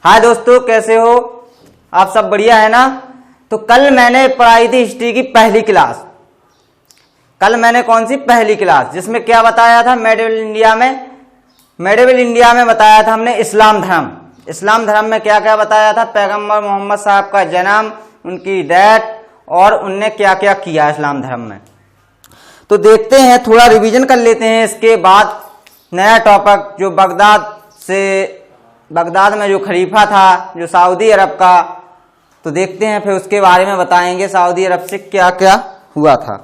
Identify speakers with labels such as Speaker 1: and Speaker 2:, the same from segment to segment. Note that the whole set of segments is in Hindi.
Speaker 1: हाय दोस्तों, कैसे हो आप? सब बढ़िया है ना? तो कल मैंने पढ़ाई थी हिस्ट्री की पहली क्लास। कल मैंने कौन सी पहली क्लास, जिसमें क्या बताया था? मेडिवल इंडिया में बताया था हमने इस्लाम धर्म। इस्लाम धर्म में क्या क्या बताया था? पैगंबर मोहम्मद साहब का जन्म, उनकी डेथ और उनने क्या क्या किया इस्लाम धर्म में। तो देखते हैं, थोड़ा रिवीजन कर लेते हैं। इसके बाद नया टॉपिक जो बगदाद में जो खलीफा था जो सऊदी अरब का, तो देखते हैं, फिर उसके बारे में बताएंगे सऊदी अरब से क्या क्या हुआ था।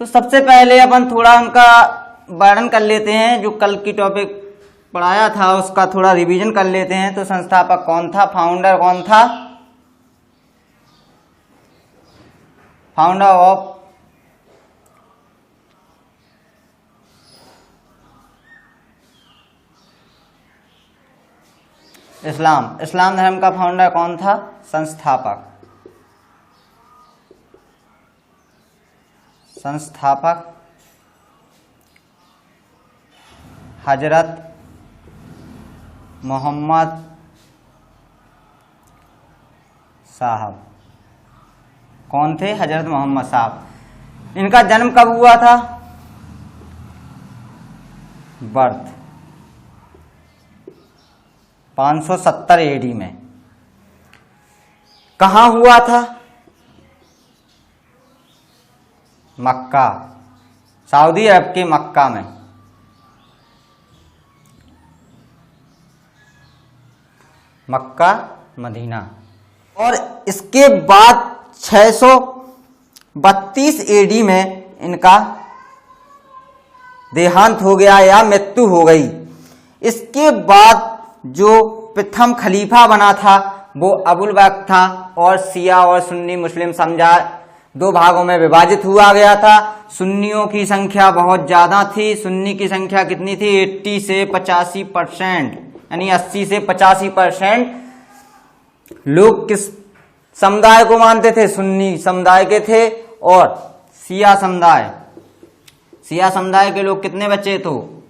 Speaker 1: तो सबसे पहले अपन थोड़ा उनका वर्णन कर लेते हैं। जो कल की टॉपिक पढ़ाया था उसका थोड़ा रिवीजन कर लेते हैं। तो संस्थापक कौन था? फाउंडर कौन था? फाउंडर ऑफ इस्लाम धर्म का फाउंडर कौन था? संस्थापक हजरत मोहम्मद साहब। कौन थे? हजरत मोहम्मद साहब। इनका जन्म कब हुआ था? बर्थ 570 एडी में। कहाँ हुआ था? मक्का, सऊदी अरब के मक्का में। Mecca Medina. और इसके बाद 632 एडी में इनका देहांत हो गया या मृत्यु हो गई। इसके बाद जो प्रथम खलीफा बना था वो अबुल बकर था और शिया और सुन्नी मुस्लिम समुदाय दो भागों में विभाजित हुआ गया था। सुन्नियों की संख्या बहुत ज्यादा थी। सुन्नी की संख्या कितनी थी? 80 से 85%, यानी 80 से 85% लोग किस समुदाय को मानते थे? सुन्नी समुदाय के थे। और शिया समुदाय के लोग कितने बचे? तो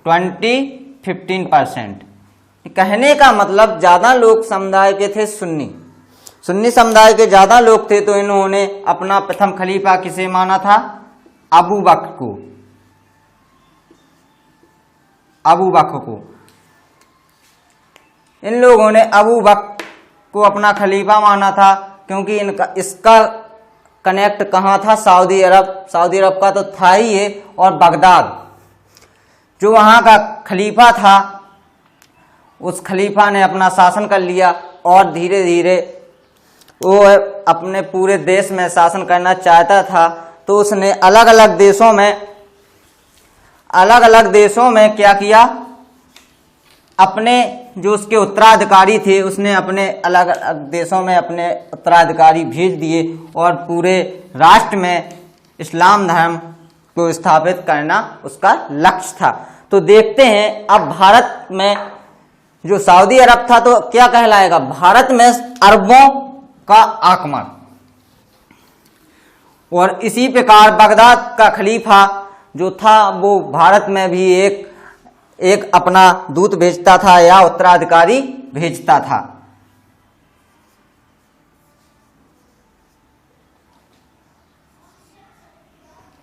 Speaker 1: 15% कहने का मतलब ज्यादा लोग समुदाय के थे सुन्नी समुदाय के ज्यादा लोग थे। तो इन्होंने अपना प्रथम खलीफा किसे माना था? अबू बकर को। इन लोगों ने अबू बकर को अपना खलीफा माना था क्योंकि इसका कनेक्ट कहाँ था? सऊदी अरब का तो था ही ये। और बगदाद जो वहां का खलीफा था, उस खलीफा ने अपना शासन कर लिया और धीरे धीरे वो अपने पूरे देश में शासन करना चाहता था। तो उसने अलग अलग देशों में क्या किया? अपने जो उसके उत्तराधिकारी थे, उसने अपने अलग अलग देशों में अपने उत्तराधिकारी भेज दिए और पूरे राष्ट्र में इस्लाम धर्म को स्थापित करना उसका लक्ष्य था। तो देखते हैं अब भारत में जो सऊदी अरब था तो क्या कहलाएगा? भारत में अरबों का आक्रमण। और इसी प्रकार बगदाद का खलीफा जो था वो भारत में भी एक अपना दूत भेजता था या उत्तराधिकारी भेजता था।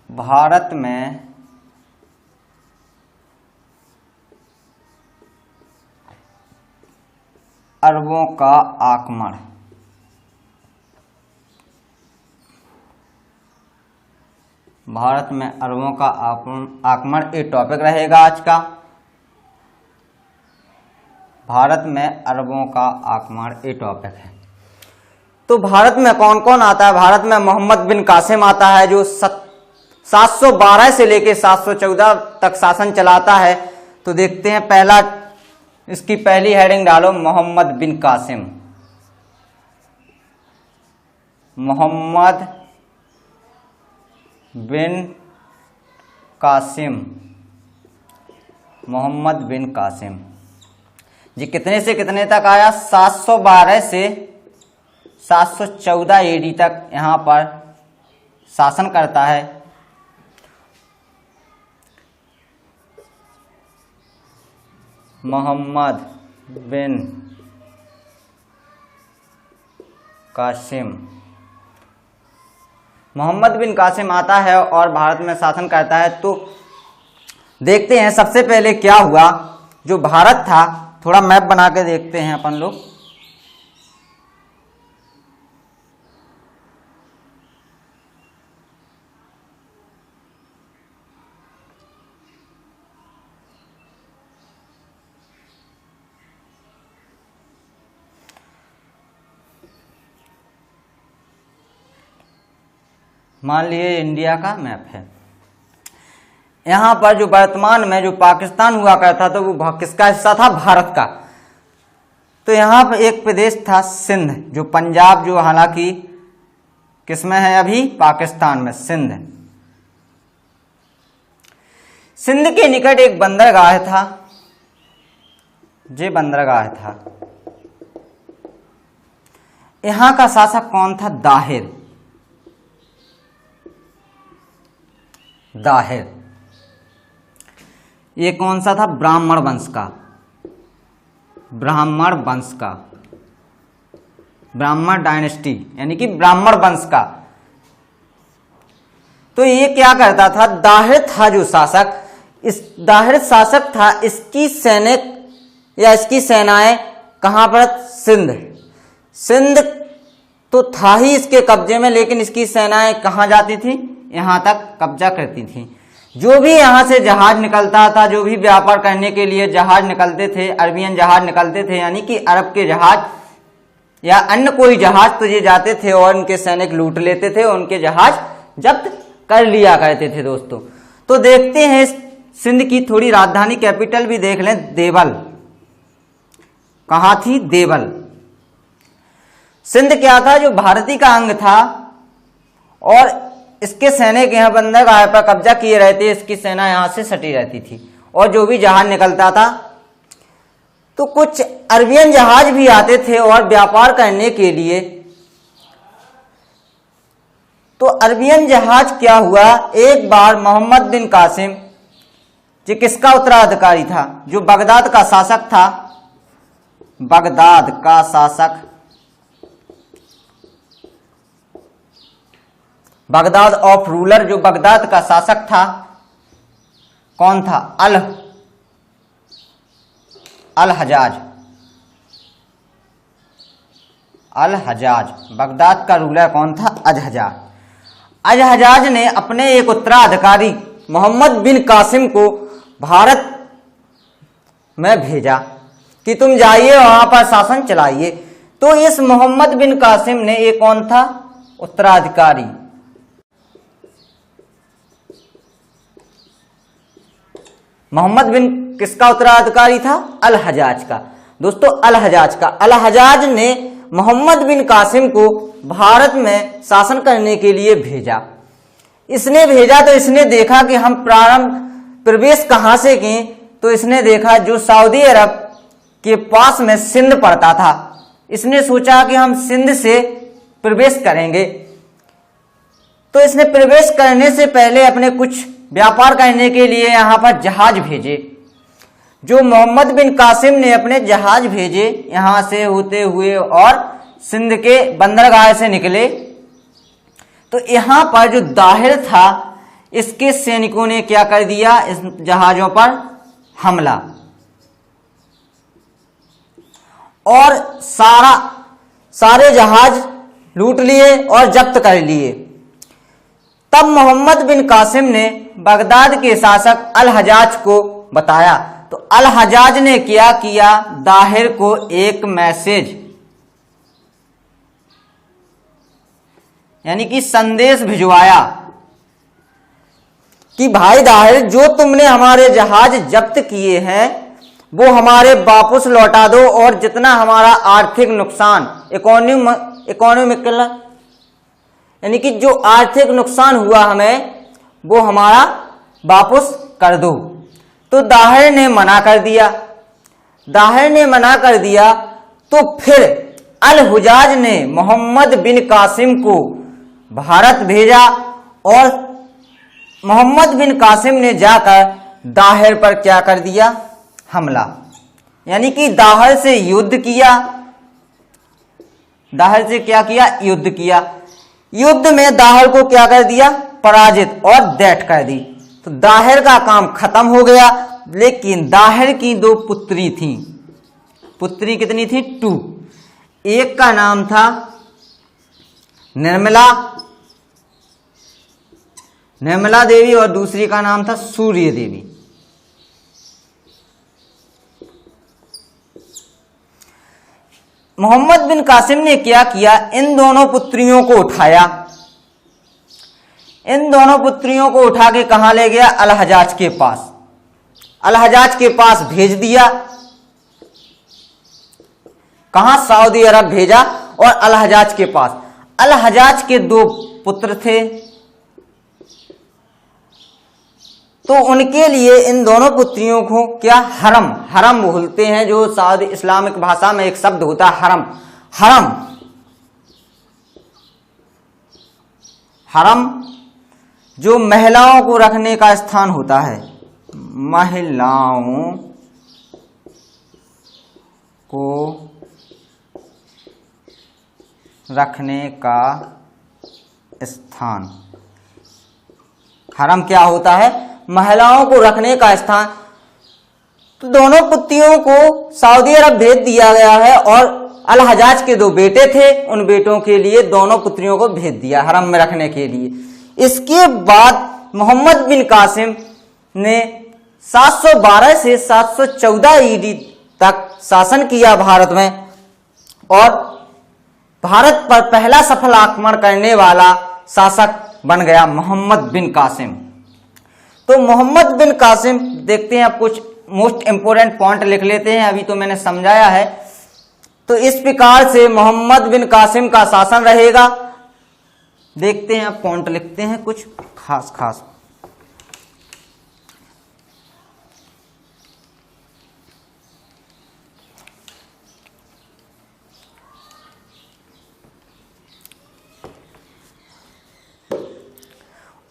Speaker 1: भारत में अरबों का आक्रमण। भारत में अरबों का आक्रमण ये टॉपिक रहेगा आज का। भारत में अरबों का आक्रमण ये टॉपिक है। तो भारत में कौन कौन आता है? भारत में मोहम्मद बिन कासिम आता है जो 712 से लेकर 714 तक शासन चलाता है। तो देखते हैं, इसकी पहली हेडिंग डालो, मोहम्मद बिन कासिम। मोहम्मद बिन कासिम जी कितने से कितने तक आया? 712 से 714 एडी तक यहाँ पर शासन करता है। मोहम्मद बिन कासिम, मोहम्मद बिन कासिम आता है और भारत में शासन करता है। तो देखते हैं सबसे पहले क्या हुआ। जो भारत था, थोड़ा मैप बना के देखते हैं अपन लोग। मान लिए इंडिया का मैप है। यहाँ पर जो वर्तमान में जो पाकिस्तान हुआ करता था वो किसका हिस्सा था? भारत का। तो यहाँ पर एक प्रदेश था सिंध, जो पंजाब, जो हालांकि किसमें है अभी? पाकिस्तान में, सिंध। सिंध के निकट एक बंदरगाह था, ये बंदरगाह था। यहाँ का शासक कौन था? दाहिर। दाहिर ये कौन सा था? ब्राह्मण वंश का, ब्राह्मण वंश का, ब्राह्मण डायनेस्टी, यानी कि ब्राह्मण वंश का। तो ये क्या करता था? दाहिर था जो शासक, इस दाहिर शासक था, इसकी सैनिक या इसकी सेनाएं कहां पर? सिंध। सिंध तो था ही इसके कब्जे में, लेकिन इसकी सेनाएं कहां जाती थी? यहां तक कब्जा करती थी। जो भी यहां से जहाज निकलता था, जो भी व्यापार करने के लिए जहाज निकलते थे, अरबियन जहाज निकलते थे, यानी कि अरब के जहाज या अन्य कोई जहाज, तो ये जाते थे और उनके सैनिक लूट लेते थे, उनके जहाज जब्त कर लिया करते थे। दोस्तों, तो देखते हैं सिंध की थोड़ी राजधानी, कैपिटल भी देख लें। देवल कहां थी? देवल। सिंध क्या था? जो भारतीय का अंग था, और इसके सैनिक यहाँ बंदरगाह पर कब्जा किए रहते, इसकी सेना यहां से सटी रहती थी। और जो भी जहाज निकलता था, तो कुछ अरबियन जहाज भी आते थे और व्यापार करने के लिए। तो अरबियन जहाज क्या हुआ? एक बार मोहम्मद बिन कासिम, जो किसका उत्तराधिकारी था? जो बगदाद का शासक था, बगदाद का शासक, बगदाद ऑफ रूलर, जो बगदाद का शासक था, कौन था? अल हजाज। अल हजाज, बगदाद का रूलर कौन था? अल हजाज। अल हजाज ने अपने एक उत्तराधिकारी मोहम्मद बिन कासिम को भारत में भेजा कि तुम जाइए वहां पर शासन चलाइए। तो इस मोहम्मद बिन कासिम ने, एक कौन था? उत्तराधिकारी। मोहम्मद बिन किसका उत्तराधिकारी था? अल हजाज का। दोस्तों, अल हजाज का। अल हजाज ने मोहम्मद बिन कासिम को भारत में शासन करने के लिए भेजा। इसने भेजा तो इसने देखा कि हम प्रवेश कहां से किए? तो इसने देखा जो सऊदी अरब के पास में सिंध पड़ता था, इसने सोचा कि हम सिंध से प्रवेश करेंगे। तो इसने प्रवेश करने से पहले अपने कुछ व्यापार करने के लिए यहां पर जहाज भेजे। जो मोहम्मद बिन कासिम ने अपने जहाज भेजे यहां से होते हुए और सिंध के बंदरगाह से निकले। तो यहां पर जो दाहिर था, इसके सैनिकों ने क्या कर दिया? इस जहाजों पर हमला और सारे जहाज लूट लिए और जब्त कर लिए। तब मोहम्मद बिन कासिम ने बगदाद के शासक अल हजाज को बताया। तो अल हजाज ने क्या किया? दाहिर को एक मैसेज, यानी कि संदेश भिजवाया कि भाई दाहिर, जो तुमने हमारे जहाज जब्त किए हैं वो हमारे वापस लौटा दो, और जितना हमारा आर्थिक नुकसान, इकोनॉमिकल, यानी कि जो आर्थिक नुकसान हुआ हमें, वो हमारा वापस कर दो। तो दाहिर ने मना कर दिया। दाहिर ने मना कर दिया तो फिर अल हुजाज ने मोहम्मद बिन कासिम को भारत भेजा और मोहम्मद बिन कासिम ने जाकर दाहिर पर क्या कर दिया? हमला। यानी कि दाहर से युद्ध किया। दाहर से क्या किया? युद्ध किया। युद्ध में दाहर को क्या कर दिया? पराजित और दैट कर दी। तो दाहिर का काम खत्म हो गया। लेकिन दाहिर की दो पुत्री थी। पुत्री कितनी थी? 2। एक का नाम था निर्मला देवी और दूसरी का नाम था सूर्य देवी। मोहम्मद बिन कासिम ने क्या किया? इन दोनों पुत्रियों को उठाया। इन दोनों पुत्रियों को उठा के कहां ले गया? अल हजाज के पास। अल हजाज के पास भेज दिया। कहां? सऊदी अरब भेजा और अल हजाज के पास। अल हजाज के 2 पुत्र थे, तो उनके लिए इन दोनों पुत्रियों को क्या? हरम बोलते हैं, जो सऊदी इस्लामिक भाषा में एक शब्द होता है हरम, जो महिलाओं को रखने का स्थान होता है। महिलाओं को रखने का स्थान। हरम क्या होता है? महिलाओं को रखने का स्थान। तो दोनों पुत्रियों को सऊदी अरब भेज दिया गया है और अल हजाज के 2 बेटे थे, उन बेटों के लिए दोनों पुत्रियों को भेज दिया हरम में रखने के लिए। इसके बाद मोहम्मद बिन कासिम ने 712 से 714 ईडी तक शासन किया भारत में, और भारत पर पहला सफल आक्रमण करने वाला शासक बन गया मोहम्मद बिन कासिम। तो मोहम्मद बिन कासिम, देखते हैं, अब कुछ मोस्ट इंपोर्टेंट पॉइंट लिख लेते हैं, अभी तो मैंने समझाया है। तो इस प्रकार से मोहम्मद बिन कासिम का शासन रहेगा। देखते हैं, अब पॉइंट लिखते हैं कुछ खास।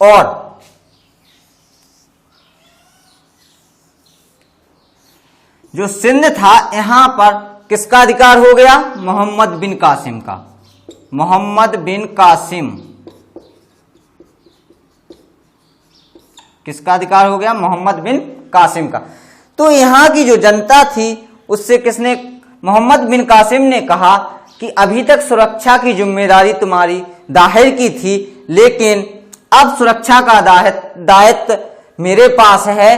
Speaker 1: और जो सिंध था, यहां पर किसका अधिकार हो गया? मोहम्मद बिन कासिम का। मोहम्मद बिन कासिम, किसका अधिकार हो गया? मोहम्मद बिन कासिम का। तो यहां की जो जनता थी उससे किसने? मोहम्मद बिन कासिम ने कहा कि अभी तक सुरक्षा की जिम्मेदारी तुम्हारी दाहिर की थी, लेकिन अब सुरक्षा का दायित्व मेरे पास है,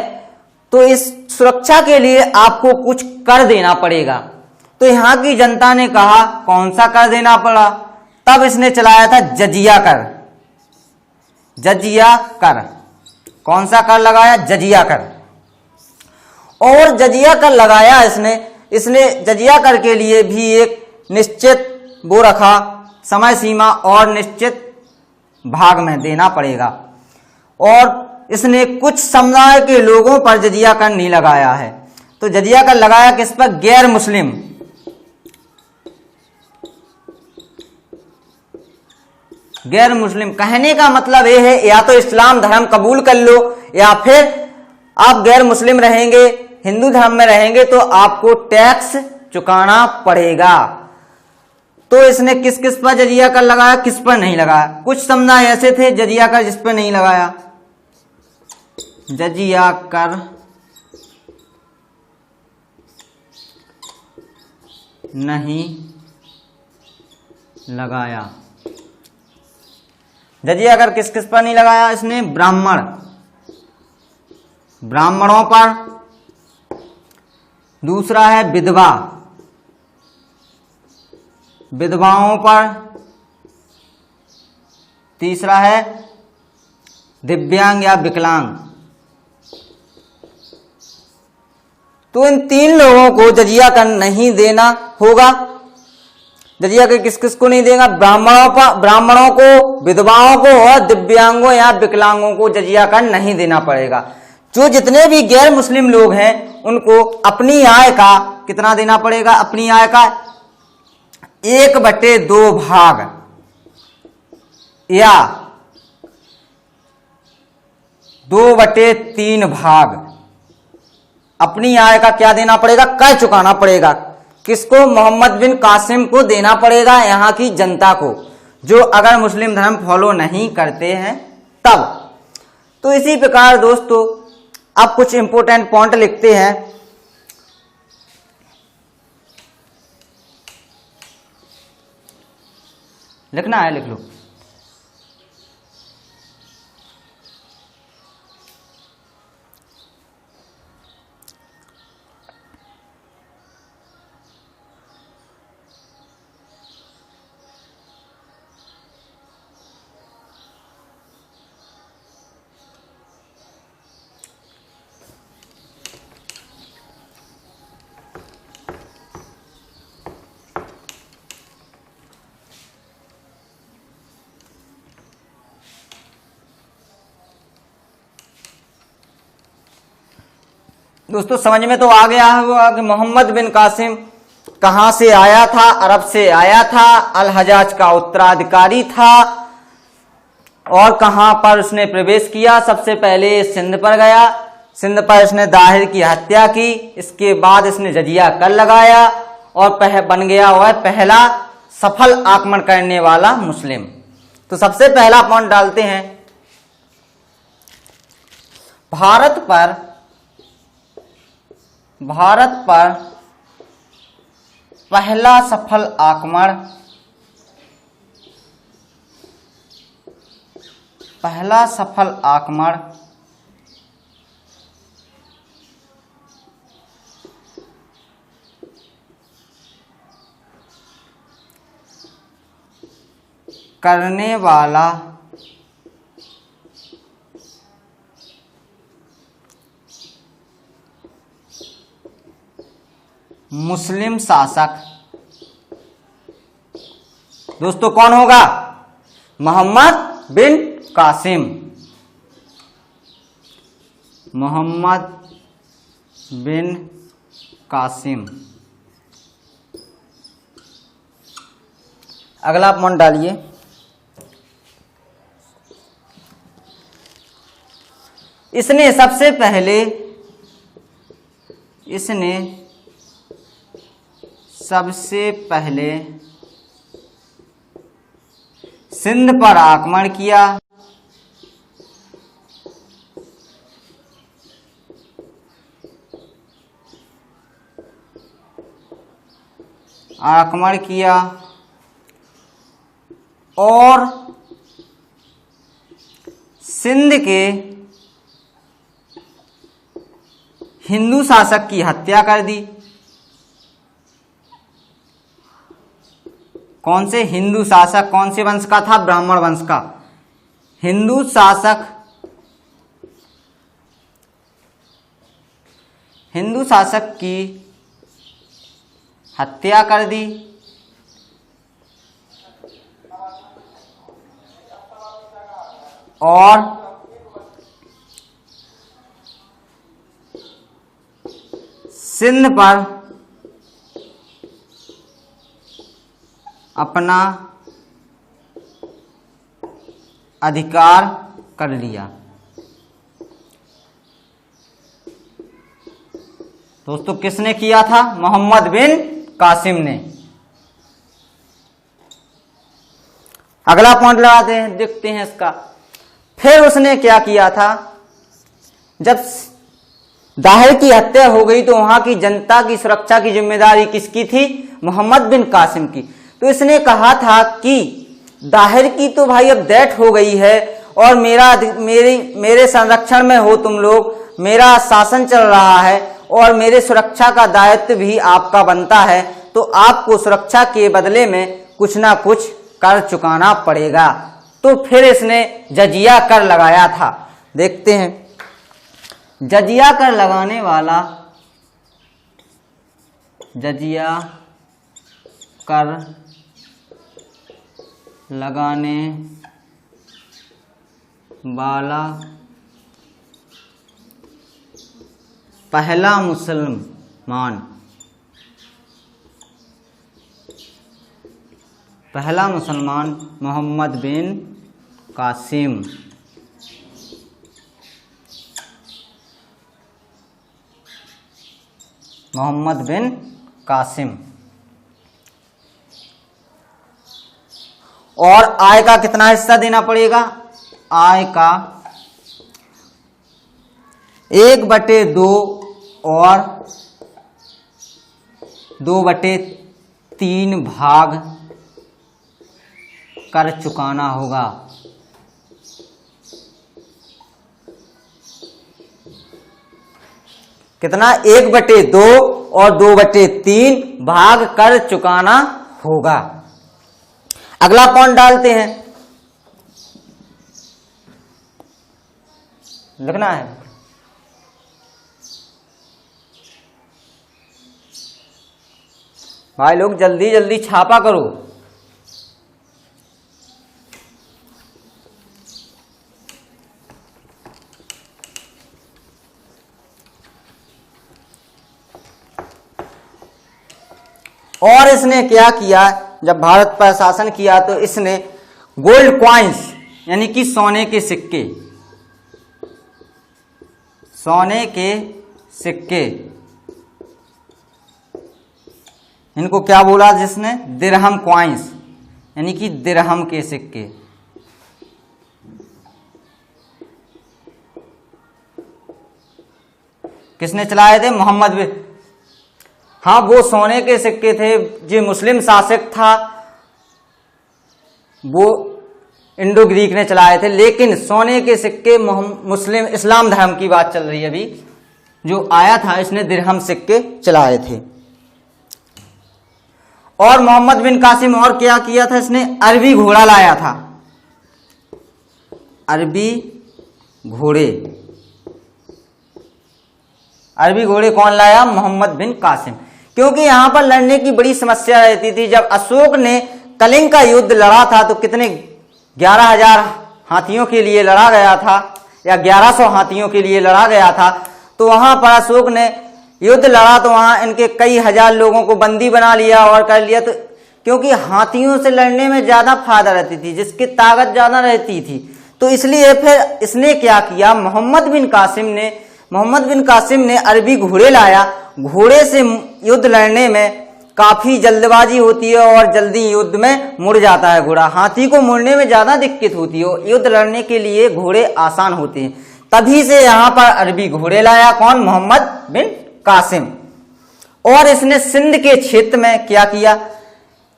Speaker 1: तो इस सुरक्षा के लिए आपको कुछ कर देना पड़ेगा। तो यहां की जनता ने कहा, कौन सा कर देना पड़ा? तब इसने चलाया था जजिया कर। जजिया कर, कौन सा कर लगाया? जजिया कर। और जजिया कर लगाया इसने जजिया कर के लिए भी एक निश्चित वो रखा समय सीमा, और निश्चित भाग में देना पड़ेगा। और इसने कुछ समुदाय के लोगों पर जजिया कर नहीं लगाया है। तो जजिया कर लगाया किस पर? गैर मुस्लिम। गैर मुस्लिम कहने का मतलब यह है, या तो इस्लाम धर्म कबूल कर लो, या फिर आप गैर मुस्लिम रहेंगे, हिंदू धर्म में रहेंगे, तो आपको टैक्स चुकाना पड़ेगा। तो इसने किस किस पर जजिया कर लगाया, किस पर नहीं लगाया? कुछ समुदाय ऐसे थे जजिया कर जिस पर नहीं लगाया। जजिया कर नहीं लगाया। जजिया कर किस किस पर नहीं लगाया इसने? ब्राह्मणों पर, दूसरा है विधवाओं पर, तीसरा है दिव्यांग या विकलांग। तो इन 3 लोगों को जजिया कर नहीं देना होगा। जजिया कर किस किस को नहीं देगा? ब्राह्मणों को, विधवाओं को और दिव्यांगों या विकलांगों को जजिया कर नहीं देना पड़ेगा। जो जितने भी गैर मुस्लिम लोग हैं उनको अपनी आय का कितना देना पड़ेगा? अपनी आय का 1/2 भाग या 2/3 भाग अपनी आय का क्या देना पड़ेगा, कर चुकाना पड़ेगा। किसको, मोहम्मद बिन कासिम को देना पड़ेगा, यहाँ की जनता को, जो अगर मुस्लिम धर्म फॉलो नहीं करते हैं तब। तो इसी प्रकार दोस्तों अब कुछ इंपॉर्टेंट पॉइंट लिखते हैं। लिखना है, लिख लो। दोस्तों समझ में तो आ गया होगा कि मोहम्मद बिन कासिम कहां से आया था, अरब से आया था, अल हजाज का उत्तराधिकारी था, और कहां पर उसने प्रवेश किया। सबसे पहले सिंध पर गया, सिंध पर इसने दाहिर की हत्या की, इसके बाद इसने जजिया कर लगाया और बन गया वह पहला सफल आक्रमण करने वाला मुस्लिम। तो सबसे पहला पॉइंट डालते हैं, भारत पर पहला सफल आक्रमण करने वाला मुस्लिम शासक दोस्तों कौन होगा, मोहम्मद बिन कासिम। मोहम्मद बिन कासिम। अगला पॉइंट डालिए, इसने सबसे पहले सिंध पर आक्रमण किया। और सिंध के हिंदू शासक की हत्या कर दी। कौन से हिंदू शासक, कौन से वंश का था, ब्राह्मण वंश का हिंदू शासक की हत्या कर दी। और सिंध पर अपना अधिकार कर लिया। दोस्तों किसने किया था, मोहम्मद बिन कासिम ने। अगला पॉइंट लगाते हैं, देखते हैं इसका। फिर उसने क्या किया था, जब दाहिर की हत्या हो गई तो वहां की जनता की सुरक्षा की जिम्मेदारी किसकी थी, मोहम्मद बिन कासिम की। तो इसने कहा था कि दाहिर की तो भाई अब डेथ हो गई है और मेरे संरक्षण में हो तुम लोग, मेरा शासन चल रहा है और मेरे सुरक्षा का दायित्व भी आपका बनता है, तो आपको सुरक्षा के बदले में कुछ ना कुछ कर चुकाना पड़ेगा। तो फिर इसने जजिया कर लगाया था। देखते हैं, जजिया कर लगाने वाला, जजिया कर लगाने वाला पहला मुसलमान मोहम्मद बिन कासिम। मोहम्मद बिन कासिम। और आय का कितना हिस्सा देना पड़ेगा? आय का 1/2 और 2/3 भाग कर चुकाना होगा। कितना? 1/2 और 2/3 भाग कर चुकाना होगा। अगला पॉइंट डालते हैं, लिखना है। भाई लोग जल्दी जल्दी छापा करो। और इसने क्या किया, जब भारत पर शासन किया तो इसने गोल्ड कॉइन्स यानी कि सोने के सिक्के, सोने के सिक्के, इनको क्या बोला जिसने? दिरहम कॉइन्स यानी कि दिरहम के सिक्के। किसने चलाए थे? मोहम्मद बिन। हाँ, वो सोने के सिक्के थे, जो मुस्लिम शासक था वो इंडो ग्रीक ने चलाए थे, लेकिन सोने के सिक्के मुस्लिम इस्लाम धर्म की बात चल रही है अभी, जो आया था इसने दिरहम सिक्के चलाए थे। और मोहम्मद बिन कासिम और क्या किया था इसने? अरबी घोड़ा लाया था, अरबी घोड़े। अरबी घोड़े कौन लाया? मोहम्मद बिन कासिम। क्योंकि यहां पर लड़ने की बड़ी समस्या रहती थी। जब अशोक ने कलिंग का युद्ध लड़ा था तो कितने 11,000 हाथियों के लिए लड़ा गया था, या 1100 हाथियों के लिए लड़ा गया था। तो वहां पर अशोक ने युद्ध लड़ा तो वहां इनके कई हजार लोगों को बंदी बना लिया और कर लिया। तो क्योंकि हाथियों से लड़ने में ज्यादा फायदा रहती थी, जिसकी ताकत ज्यादा रहती थी, तो इसलिए फिर इसने क्या किया? मोहम्मद बिन कासिम ने अरबी घोड़े लाया। घोड़े से युद्ध लड़ने में काफी जल्दबाजी होती है और जल्दी युद्ध में मुड़ जाता है घोड़ा। हाथी को मुड़ने में ज्यादा दिक्कत होती है, युद्ध लड़ने के लिए घोड़े आसान होते हैं। तभी से यहां पर अरबी घोड़े लाया कौन? मोहम्मद बिन कासिम। और इसने सिंध के क्षेत्र में क्या किया?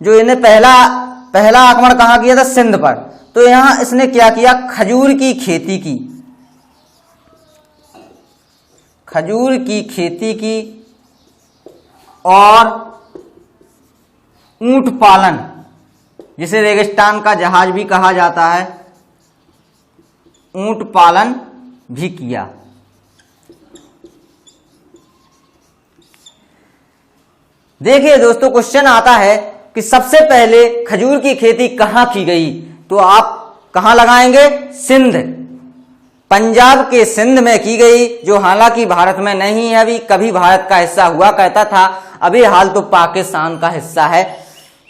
Speaker 1: जो इन्हें पहला आक्रमण कहां किया था? सिंध पर। तो यहां इसने क्या किया? खजूर की खेती की, खजूर की खेती की और ऊंट पालन, जिसे रेगिस्तान का जहाज भी कहा जाता है, ऊंट पालन भी किया। देखिए दोस्तों, क्वेश्चन आता है कि सबसे पहले खजूर की खेती कहां की गई? तो आप कहां लगाएंगे? सिंध, पंजाब के सिंध में की गई, जो हालांकि भारत में नहीं है अभी, कभी भारत का हिस्सा हुआ करता था, अभी हाल तो पाकिस्तान का हिस्सा है।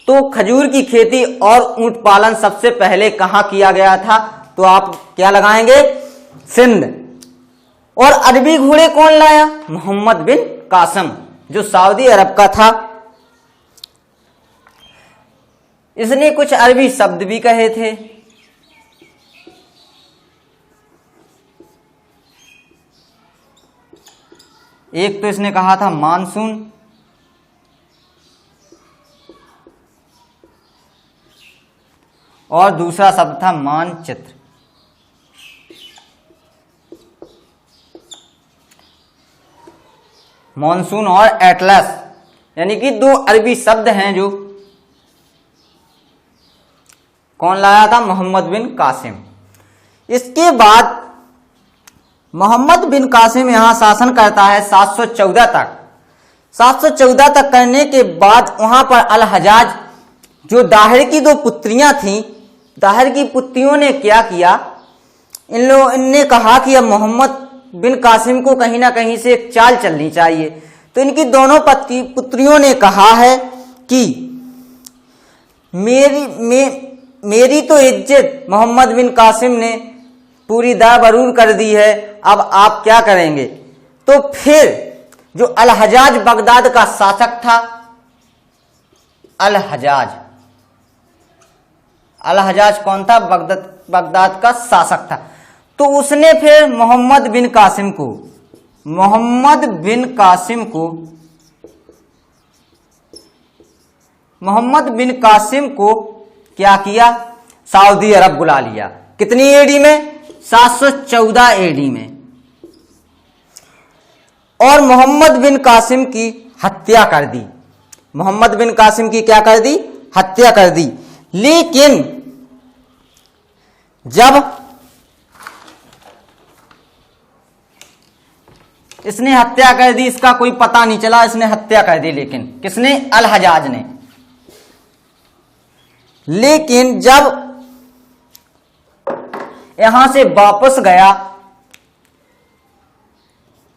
Speaker 1: तो खजूर की खेती और ऊंट पालन सबसे पहले कहां किया गया था? तो आप क्या लगाएंगे? सिंध। और अरबी घोड़े कौन लाया? मोहम्मद बिन कासिम, जो सऊदी अरब का था। इसने कुछ अरबी शब्द भी कहे थे। एक तो इसने कहा था मानसून, और दूसरा शब्द था मानचित्र। मॉनसून और एटलस, यानी कि दो अरबी शब्द हैं जो कौन लाया था? मोहम्मद बिन कासिम। इसके बाद मोहम्मद बिन कासिम यहां शासन करता है 714 तक। 714 तक करने के बाद वहां पर अल हजाज, जो दाहिर की दो पुत्रियां थीं, दाहिर की पुत्रियों ने क्या किया? इनने कहा कि अब मोहम्मद बिन कासिम को कहीं ना कहीं से एक चाल चलनी चाहिए। तो इनकी दोनों पुत्रियों ने कहा है कि मेरी तो इज्जत मोहम्मद बिन कासिम ने पूरी दाबरूर कर दी है, अब आप क्या करेंगे? तो फिर जो अल हजाज बगदाद का शासक था, अल हजाज कौन था? बगदाद का शासक था। तो उसने फिर मोहम्मद बिन कासिम को क्या किया? सऊदी अरब बुला लिया। कितनी एडी में? 714 एडी में। और मोहम्मद बिन कासिम की हत्या कर दी। मोहम्मद बिन कासिम की क्या कर दी? हत्या कर दी। लेकिन जब इसने हत्या कर दी, इसका कोई पता नहीं चला, इसने हत्या कर दी। लेकिन किसने? अल हजाज ने। लेकिन जब यहां से वापस गया,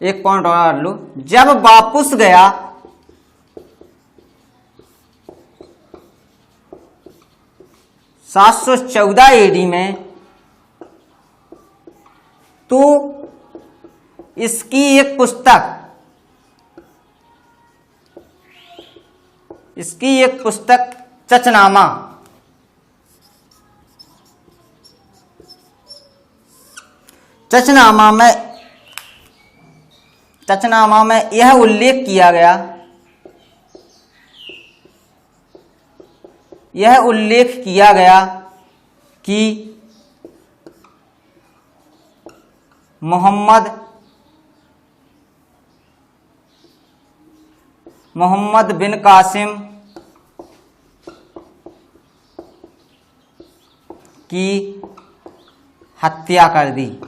Speaker 1: एक पॉइंट और लो, जब वापस गया (714 एडी में, तो इसकी एक पुस्तक चचनामा में यह उल्लेख किया गया कि मोहम्मद बिन कासिम की हत्या कर दी।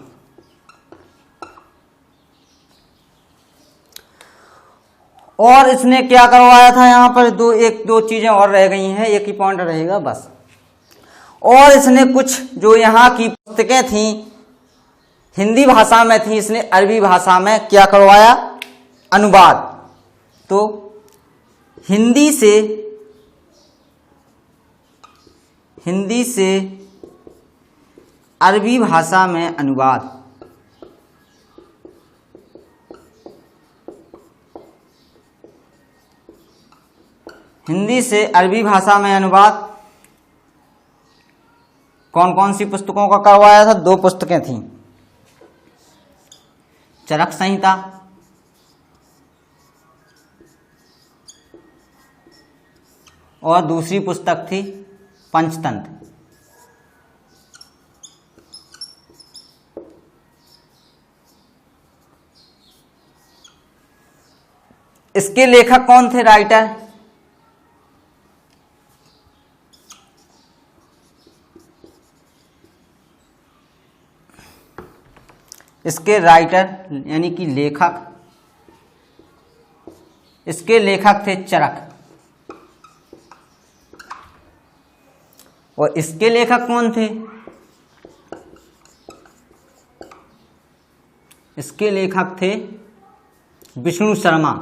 Speaker 1: और इसने क्या करवाया था? यहां पर दो चीजें और रह गई हैं, एक ही पॉइंट रहेगा बस। और इसने कुछ जो यहाँ की पुस्तकें थी हिंदी भाषा में थी, इसने अरबी भाषा में क्या करवाया? अनुवाद। तो हिंदी से अरबी भाषा में अनुवाद। हिंदी से अरबी भाषा में अनुवाद कौन कौन सी पुस्तकों का करवाया था? 2 पुस्तकें थीं, चरक संहिता और दूसरी पुस्तक थी पंचतंत्र। इसके लेखक कौन थे? राइटर इसके राइटर यानी कि लेखक, इसके लेखक थे चरक। और इसके लेखक कौन थे? इसके लेखक थे विष्णु शर्मा।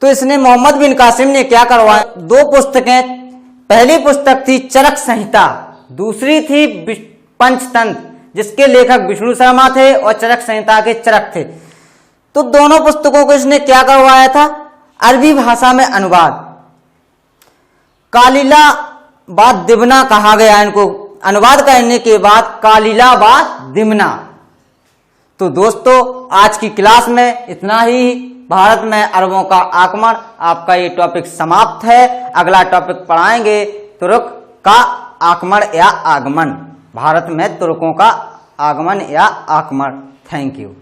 Speaker 1: तो इसने मोहम्मद बिन कासिम ने क्या करवाया? 2 पुस्तकें, पहली पुस्तक थी चरक संहिता, दूसरी थी पंचतंत्र, जिसके लेखक विष्णु शर्मा थे और चरक संहिता के चरक थे। तो दोनों पुस्तकों को इसने क्या करवाया था? अरबी भाषा में अनुवाद। कालिला बाद दिमना कहा गया इनको, अनुवाद करने के बाद कालिला बाद दिमना। तो दोस्तों आज की क्लास में इतना ही। भारत में अरबों का आक्रमण, आपका ये टॉपिक समाप्त है। अगला टॉपिक पढ़ाएंगे तुर्क का आक्रमण या आगमन, भारत में तुर्कों का आगमन या आक्रमण। Thank you.